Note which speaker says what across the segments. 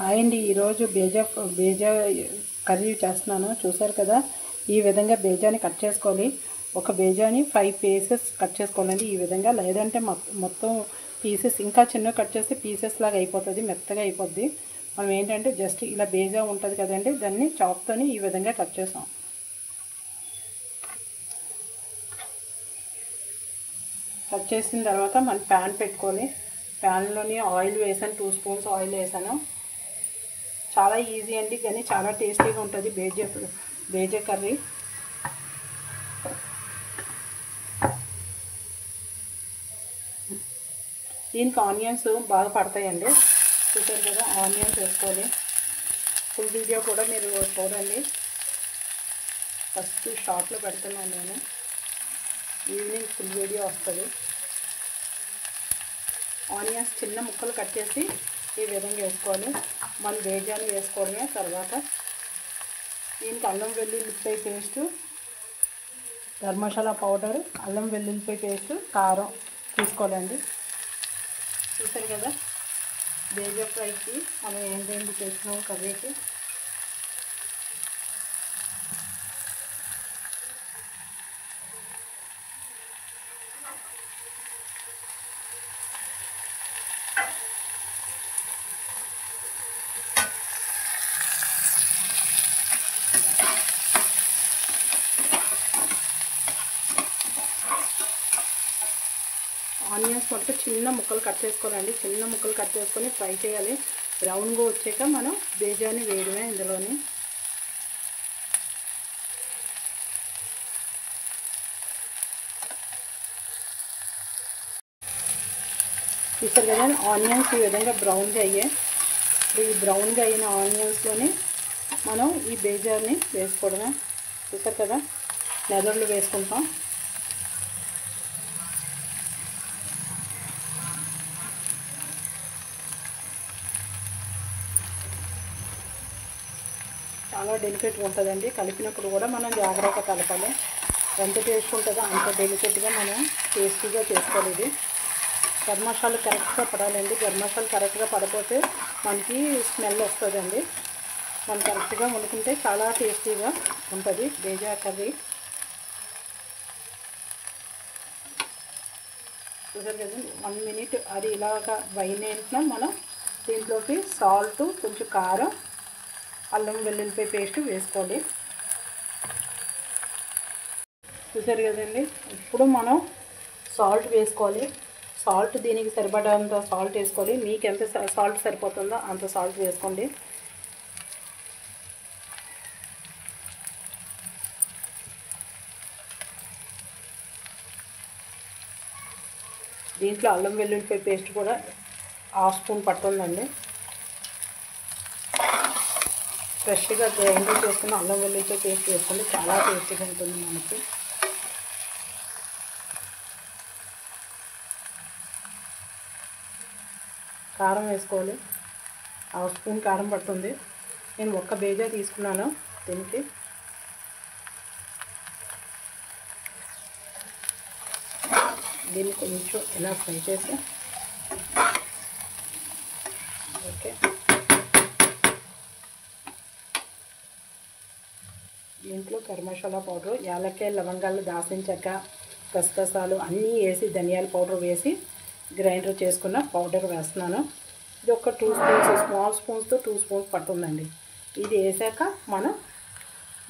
Speaker 1: Hi అండి, ఈరోజు bheja curry చేస్తున్నాను. చూసారు కదా, ఈ విధంగా బేజాని కట్ చేసుకోవాలి. ఒక బేజాని 5 పీసెస్ కట్ చేసుకోవాలండి ఈ విధంగా. లేదంటే మొత్తం పీసెస్ ఇంకా చిన్నగా కట్ చేస్తే పీసెస్ లాగా అయిపోతుంది, మెత్తగా అయిపోద్ది. మనం ఏంటంటే జస్ట్ ఇలా బేజా ఉంటుంది కదండి, దాన్ని చాక్తోని ఈ విధంగా కట్ చేసాం. కట్ చేసిన తర్వాత మనం ప్యాన్ పెట్టుకొని, ప్యాన్లోని ఆయిల్ వేసాను, 2 స్పూన్స్ ఆయిల్ వేసాను. చాలా ఈజీ అండి, కానీ చాలా టేస్టీగా ఉంటుంది బేజా కర్రీ. దీనికి ఆనియన్స్ బాగా పడతాయండి. చూసారు కదా, ఆనియన్స్ వేసుకోవాలి. ఫుల్ వీడియో కూడా మీరు చూడండి. ఫస్ట్ షార్ట్లో పెడుతున్నాను నేను, ఈవినింగ్ ఫుల్ వీడియో వస్తుంది. ఆనియన్స్ చిన్న ముక్కలు కట్ చేసి ఈ విధంగా వేసుకోవాలి. మన బేజాని వేసుకోవడమే. తర్వాత దీనికి అల్లం వెల్లుల్లిపాయ పేస్టు, గరం మసాలా పౌడర్, అల్లం వెల్లుల్లిపాయ పేస్టు, కారం తీసుకోవాలండి. చూసారు కదా, బేజా ఫ్రైకి మనం ఏంటేంటి చేసినాం కర్రీకి. ఆనియన్స్ మొత్తం చిన్న ముక్కలు కట్ చేసుకోవాలండి. చిన్న ముక్కలు కట్ చేసుకొని ఫ్రై చేయాలి. బ్రౌన్గా వచ్చాక మనం బేజాని వేయడమే ఇందులోని. చూసారు కదా, ఆనియన్స్ ఈ విధంగా బ్రౌన్గా అయ్యాయి. ఈ బ్రౌన్గా అయిన ఆనియన్స్లోని మనం ఈ బేజాని వేసుకోవడమే. చూసారు కదా, నెదర్లు వేసుకుంటాం. చాలా డెలికేట్గా ఉంటుందండి. కలిపినప్పుడు కూడా మనం జాగ్రత్తగా కలపాలి. ఎంత టేస్ట్ ఉంటుందో అంత డెలికేట్గా మనం టేస్టీగా చేసుకోవాలి. ఇది గరం మసాలా కరెక్ట్గా పడాలండి. గరం మసాలా కరెక్ట్గా పడిపోతే మనకి స్మెల్ వస్తుందండి. మనం కరెక్ట్గా వండుకుంటే చాలా టేస్టీగా ఉంటుంది బేజా కర్రీ. చూసారు కదా, 1 మినిట్ అది ఇలాగా వైనేంటిన మనం దీంట్లోకి సాల్ట్, కొంచెం కారం, అల్లం వెల్లుల్లిపాయ పేస్ట్ వేసుకోవాలి. చూసారు కదండి, ఇప్పుడు మనం సాల్ట్ వేసుకోవాలి. సాల్ట్ దీనికి సరిపడంత సాల్ట్ వేసుకోవాలి. మీకు ఎంత సాల్ట్ సరిపోతుందో అంత సాల్ట్ వేసుకోండి. దీంట్లో అల్లం వెల్లుల్లిపాయ పేస్ట్ కూడా 1/2 స్పూన్ పడుతుందండి. ఫ్రెష్గా గ్రైండ్ చేసుకున్న అల్లం వెల్లుల్లిపాయ పేస్ట్ వేసుకోండి, చాలా టేస్టీగా ఉంటుంది మనకి. కారం వేసుకోవాలి. 1/2 స్పూన్ కారం పడుతుంది. నేను ఒక్క బేజా తీసుకున్నాను దీనికి. దీన్ని కొంచెం ఇలా ఫ్రై చేసి, ఓకే, దీంట్లో గరం మసాలా పౌడర్, యాలక్కాయ, లవంగాలు, దాల్చిన చెక్క, గసగసాలు అన్నీ వేసి, ధనియాల పౌడర్ వేసి గ్రైండర్ చేసుకున్న పౌడర్ వేస్తున్నాను. ఇది ఒక 2 స్పూన్స్, స్మాల్ స్పూన్స్తో 2 స్పూన్స్ పడుతుందండి. ఇది వేసాక మనం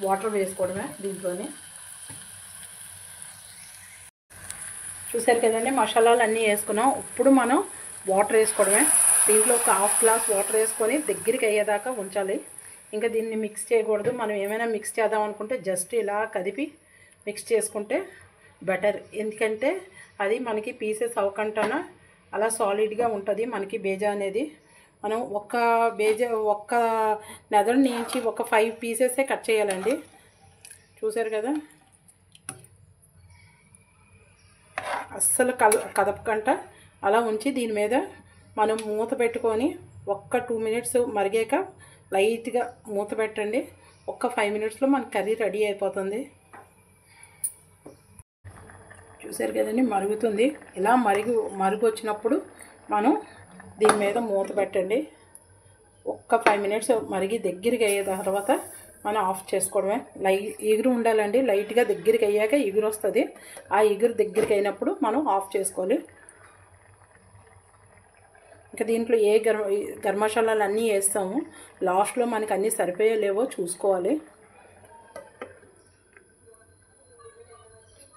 Speaker 1: వాటర్ వేసుకోవడమే దీంట్లోనే. చూసారు కదండి, మసాలాలు అన్నీ వేసుకున్నాం. ఇప్పుడు మనం వాటర్ వేసుకోవడమే. దీంట్లో ఒక 1/2 గ్లాస్ వాటర్ వేసుకొని దగ్గరికి అయ్యేదాకా ఉంచాలి. ఇంకా దీన్ని మిక్స్ చేయకూడదు. మనం ఏమైనా మిక్స్ చేద్దాం అనుకుంటే జస్ట్ ఇలా కదిపి మిక్స్ చేసుకుంటే బెటర్. ఎందుకంటే అది మనకి పీసెస్ అవ్వకుండా అలా సాలిడ్గా ఉంటుంది మనకి బేజా అనేది. మనం ఒక్క నెదరు నుంచి ఒక 5 పీసెసే కట్ చేయాలండి. చూసారు కదా, అస్సలు కదపకుండా అలా ఉంచి దీని మీద మనం మూత పెట్టుకొని ఒక్క 2 మినిట్స్ మరిగాక లైట్గా మూత పెట్టండి. ఒక్క 5 మినిట్స్లో మన కర్రీ రెడీ అయిపోతుంది. చూసారు కదండి, మరుగుతుంది. ఇలా మరుగు వచ్చినప్పుడు మనం దీని మీద మూత పెట్టండి. ఒక్క ఒక్క 5 మినిట్స్ మరిగి దగ్గరికి అయ్యే తర్వాత మనం ఆఫ్ చేసుకోవడమే. ఎగురు ఉండాలండి, లైట్గా దగ్గరికి అయ్యాక ఎగురు వస్తుంది. ఆ ఎగురు దగ్గరికి అయినప్పుడు మనం ఆఫ్ చేసుకోవాలి. ఇంకా దీంట్లో గరం మసాలాలు అన్నీ వేస్తాము. లాస్ట్లో మనకి అన్నీ సరిపోయో లేవో చూసుకోవాలి.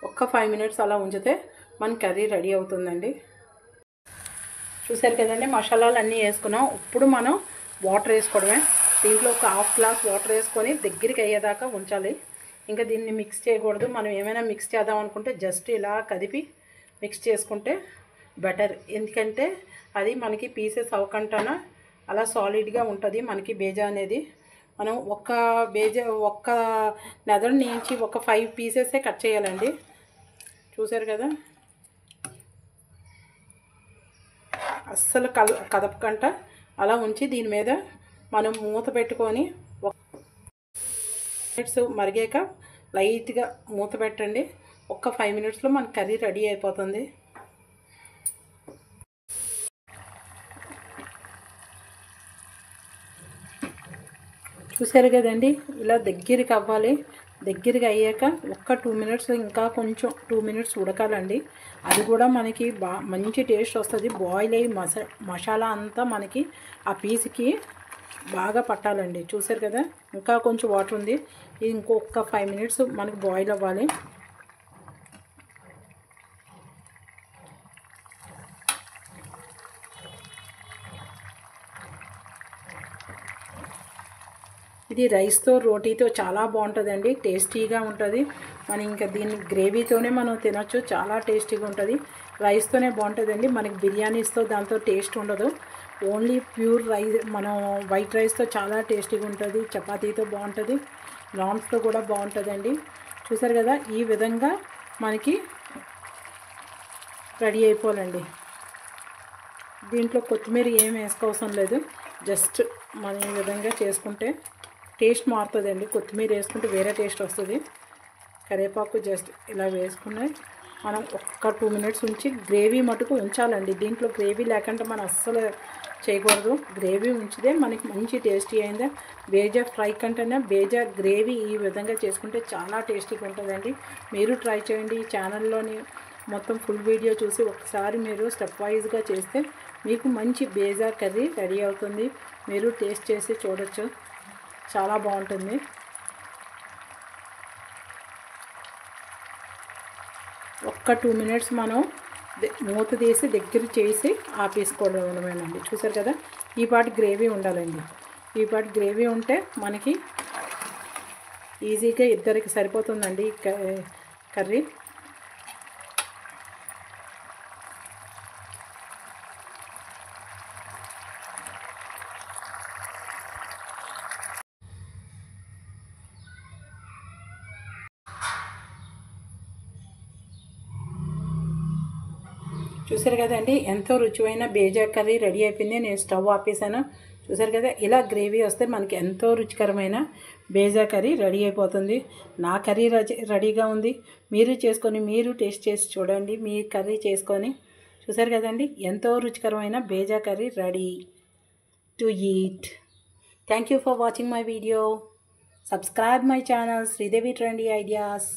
Speaker 1: ఒక్క 5 మినిట్స్ అలా ఉంచితే మన కర్రీ రెడీ అవుతుందండి. చూసారు కదండి, మసాలాలు అన్నీ వేసుకున్నాం. ఇప్పుడు మనం వాటర్ వేసుకోవడమే. దీంట్లో ఒక హాఫ్ గ్లాస్ వాటర్ వేసుకొని దగ్గరికి అయ్యేదాకా ఉంచాలి. ఇంకా దీన్ని మిక్స్ చేయకూడదు. మనం ఏమైనా మిక్స్ చేద్దాం అనుకుంటే జస్ట్ ఇలా కదిపి మిక్స్ చేసుకుంటే బెటర్. ఎందుకంటే అది మనకి పీసెస్ అవ్వకుండా అలా సాలిడ్గా ఉంటుంది మనకి బేజా అనేది. మనం ఒక్క నెదడు నుంచి ఒక 5 పీసెసే కట్ చేయాలండి. చూసారు కదా, అస్సలు కదపకుండా అలా ఉంచి దీని మీద మనం మూత పెట్టుకొని మినిట్స్ మరిగాక లైట్గా మూత పెట్టండి. ఒక్క 5 మినిట్స్లో మన కర్రీ రెడీ అయిపోతుంది. చూసారు కదండి, ఇలా దగ్గరికి అవ్వాలి. దగ్గరికి అయ్యాక ఒక్క 2 మినిట్స్, ఇంకా కొంచెం 2 మినిట్స్ ఉడకాలండి. అది కూడా మనకి మంచి టేస్ట్ వస్తుంది. బాయిల్ అయ్యి మసాలా అంతా మనకి ఆ పీస్కి బాగా పట్టాలండి. చూసారు కదా, ఇంకా కొంచెం వాటర్ ఉంది. ఇది ఇంకొక 5 మినిట్స్ మనకి బాయిల్ అవ్వాలి. ఇది రైస్తో రోటీతో చాలా బాగుంటుందండి, టేస్టీగా ఉంటుంది. మనం ఇంకా దీన్ని గ్రేవీతోనే మనం తినొచ్చు, చాలా టేస్టీగా ఉంటుంది. రైస్తోనే బాగుంటుందండి, మనకి బిర్యానీస్తో దాంతో టేస్ట్ ఉండదు. ఓన్లీ ప్యూర్ రైస్, మనం వైట్ రైస్తో చాలా టేస్టీగా ఉంటుంది. చపాతీతో బాగుంటుంది, నాన్స్తో కూడా బాగుంటుందండి. చూసారు కదా, ఈ విధంగా మనకి రెడీ అయిపోవాలండి. దీంట్లో కొత్తిమీర ఏం వేసుకోవసరం లేదు. జస్ట్ మనం ఈ విధంగా చేసుకుంటే టేస్ట్ మారుతుందండి. కొత్తిమీర వేసుకుంటే వేరే టేస్ట్ వస్తుంది. కరివేపాకు జస్ట్ ఇలా వేసుకుని మనం ఒక్క 2 మినిట్స్ ఉంచి గ్రేవీ మటుకు ఉంచాలండి. దీంట్లో గ్రేవీ లేకుండా మనం అస్సలు చేయకూడదు. గ్రేవీ ఉంచితే మనకి మంచి టేస్టీ అయిందా. బేజా ఫ్రై కంటేనే బేజా గ్రేవీ ఈ విధంగా చేసుకుంటే చాలా టేస్టీగా ఉంటుందండి. మీరు ట్రై చేయండి. ఈ ఛానల్లోని మొత్తం ఫుల్ వీడియో చూసి ఒకసారి మీరు స్టెప్ వైజ్గా చేస్తే మీకు మంచి బేజా కర్రీ రెడీ అవుతుంది. మీరు టేస్ట్ చేసి చూడొచ్చు, చాలా బాగుంటుంది. ఒక్క 2 మినిట్స్ మనం మూత తీసి దగ్గర చేసి ఆపేసుకోవడమేనండి. చూసారు కదా, ఈ పాటి గ్రేవీ ఉండాలండి. ఈ పాటి గ్రేవీ ఉంటే మనకి ఈజీగా ఇద్దరికి సరిపోతుందండి కర్రీ. చూసారు కదండి, ఎంతో రుచివైన బేజా కర్రీ రెడీ అయిపోయింది. నేను స్టవ్ ఆపేసాను. చూసారు కదా, ఇలా గ్రేవీ వస్తే మనకి ఎంతో రుచికరమైన బేజా కర్రీ రెడీ అయిపోతుంది. నా కర్రీ రెడీగా ఉంది. మీరు చేసుకొని మీరు టేస్ట్ చేసి చూడండి, మీ కర్రీ చేసుకొని. చూసారు కదండి, ఎంతో రుచికరమైన bheja curry ready to eat. Thank you for watching my video. Subscribe my channel Sridevi trendy ideas.